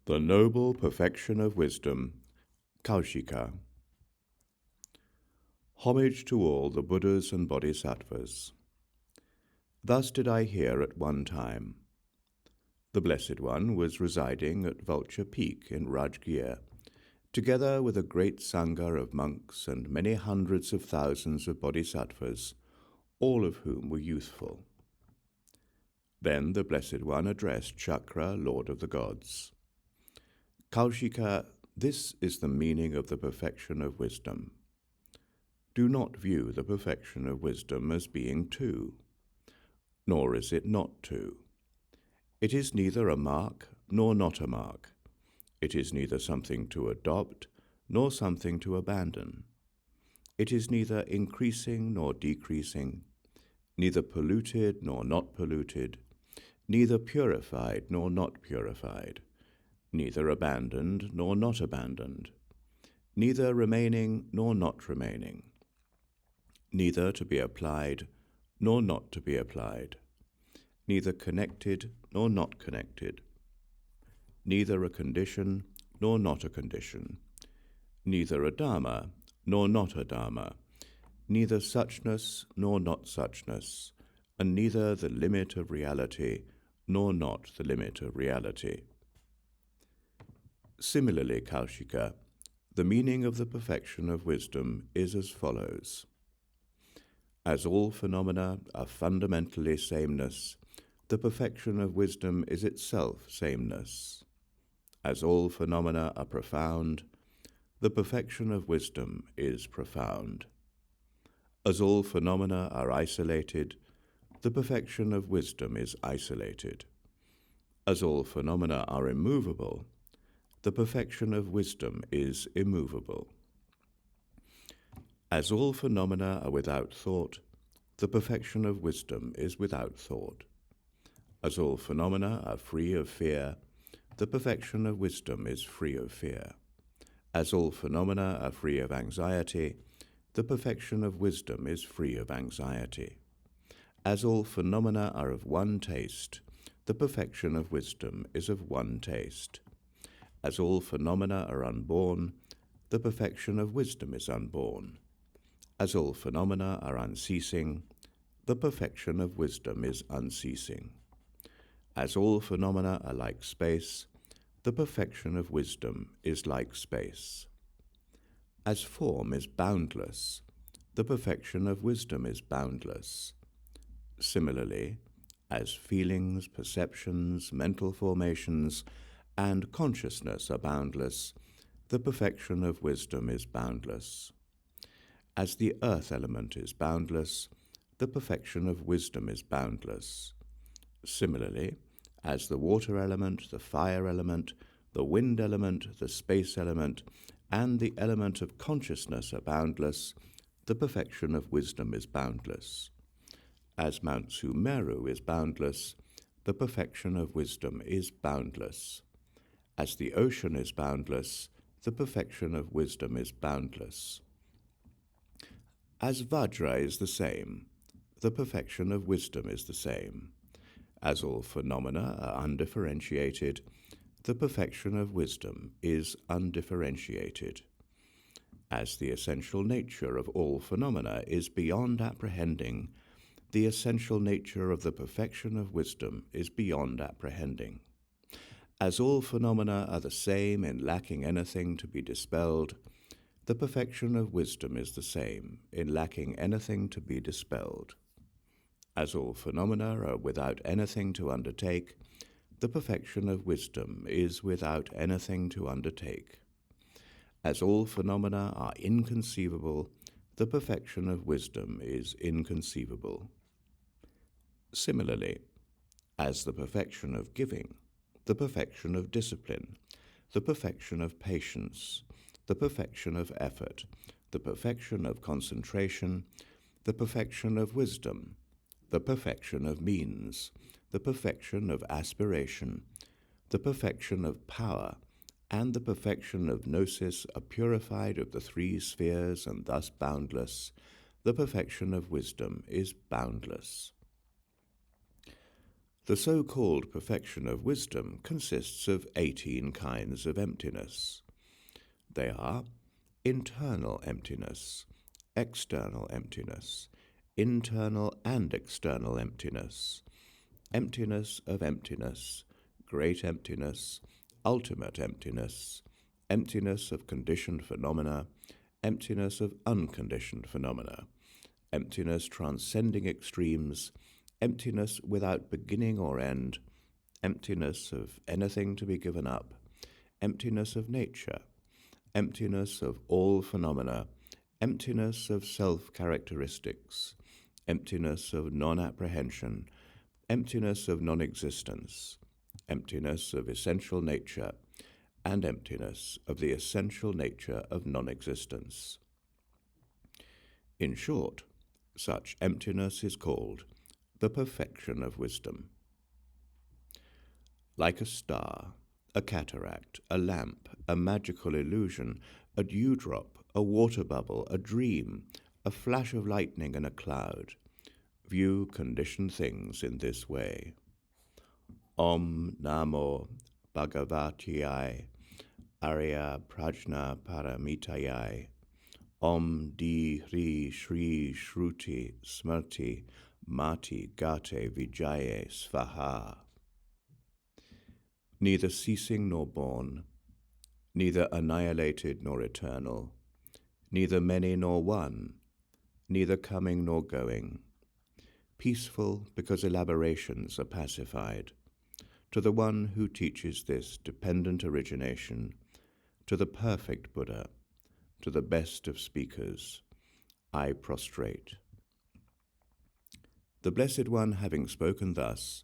The Noble Perfection of Wisdom, Kauśika. Homage to all the Buddhas and Bodhisattvas. Thus did I hear at one time. The Blessed One was residing at Vulture Peak in Rajgir, together with a great sangha of monks and many hundreds of thousands of bodhisattvas, all of whom were youthful. Then the Blessed One addressed Chakra, Lord of the Gods. Kauśika, this is the meaning of the perfection of wisdom. Do not view the perfection of wisdom as being two, nor is it not two. It is neither a mark nor not a mark. It is neither something to adopt nor something to abandon. It is neither increasing nor decreasing, neither polluted nor not polluted, neither purified nor not purified, neither abandoned nor not abandoned, neither remaining nor not remaining, neither to be applied nor not to be applied, neither connected nor not connected, neither a condition nor not a condition, neither a dharma nor not a dharma, neither suchness nor not suchness, and neither the limit of reality nor not the limit of reality. Similarly, Kauśika, the meaning of the perfection of wisdom is as follows. As all phenomena are fundamentally sameness, the perfection of wisdom is itself sameness. As all phenomena are profound, the perfection of wisdom is profound. As all phenomena are isolated, the perfection of wisdom is isolated. As all phenomena are immovable, the perfection of wisdom is immovable. As all phenomena are without thought, the perfection of wisdom is without thought. As all phenomena are free of fear, the perfection of wisdom is free of fear. As all phenomena are free of anxiety, the perfection of wisdom is free of anxiety. As all phenomena are of one taste, the perfection of wisdom is of one taste. As all phenomena are unborn, the perfection of wisdom is unborn. As all phenomena are unceasing, the perfection of wisdom is unceasing. As all phenomena are like space, the perfection of wisdom is like space. As form is boundless, the perfection of wisdom is boundless. Similarly, as feelings, perceptions, mental formations, and consciousness are boundless, the perfection of wisdom is boundless. As the earth element is boundless, the perfection of wisdom is boundless. Similarly, as the water element, the fire element, the wind element, the space element, and the element of consciousness are boundless, the perfection of wisdom is boundless. As Mount Sumeru is boundless, the perfection of wisdom is boundless. As the ocean is boundless, the perfection of wisdom is boundless. As Vajra is the same, the perfection of wisdom is the same. As all phenomena are undifferentiated, the perfection of wisdom is undifferentiated. As the essential nature of all phenomena is beyond apprehending, the essential nature of the perfection of wisdom is beyond apprehending. As all phenomena are the same in lacking anything to be dispelled, the perfection of wisdom is the same in lacking anything to be dispelled. As all phenomena are without anything to undertake, the perfection of wisdom is without anything to undertake. As all phenomena are inconceivable, the perfection of wisdom is inconceivable. Similarly, as the perfection of giving, the perfection of discipline, the perfection of patience, the perfection of effort, the perfection of concentration, the perfection of wisdom, the perfection of means, the perfection of aspiration, the perfection of power, and the perfection of gnosis are purified of the three spheres and thus boundless, the perfection of wisdom is boundless. The so-called perfection of wisdom consists of 18 kinds of emptiness. They are internal emptiness, external emptiness, internal and external emptiness, emptiness of emptiness, great emptiness, ultimate emptiness, emptiness of conditioned phenomena, emptiness of unconditioned phenomena, emptiness transcending extremes, emptiness without beginning or end, emptiness of anything to be given up, emptiness of nature, emptiness of all phenomena, emptiness of self-characteristics, emptiness of non-apprehension, emptiness of non-existence, emptiness of essential nature, and emptiness of the essential nature of non-existence. In short, such emptiness is called the perfection of wisdom. Like a star, a cataract, a lamp, a magical illusion, a dewdrop, a water bubble, a dream, a flash of lightning and a cloud, view conditioned things in this way. Om namo bhagavatyai, āryaprajñāpāramitāyai, Om di hri shri śruti smṛti mati gati vijaye svāhā. Neither ceasing nor born, neither annihilated nor eternal, neither many nor one, neither coming nor going, peaceful because elaborations are pacified, to the one who teaches this dependent origination, to the perfect Buddha, to the best of speakers, I prostrate. The Blessed One, having spoken thus,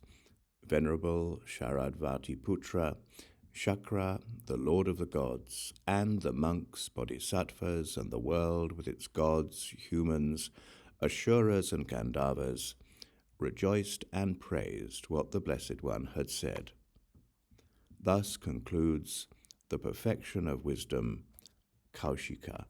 Venerable Sharadvatiputra, Shakra, the Lord of the Gods, and the monks, bodhisattvas, and the world with its gods, humans, asuras, and gandharvas, rejoiced and praised what the Blessed One had said. Thus concludes the perfection of wisdom, Kauśika.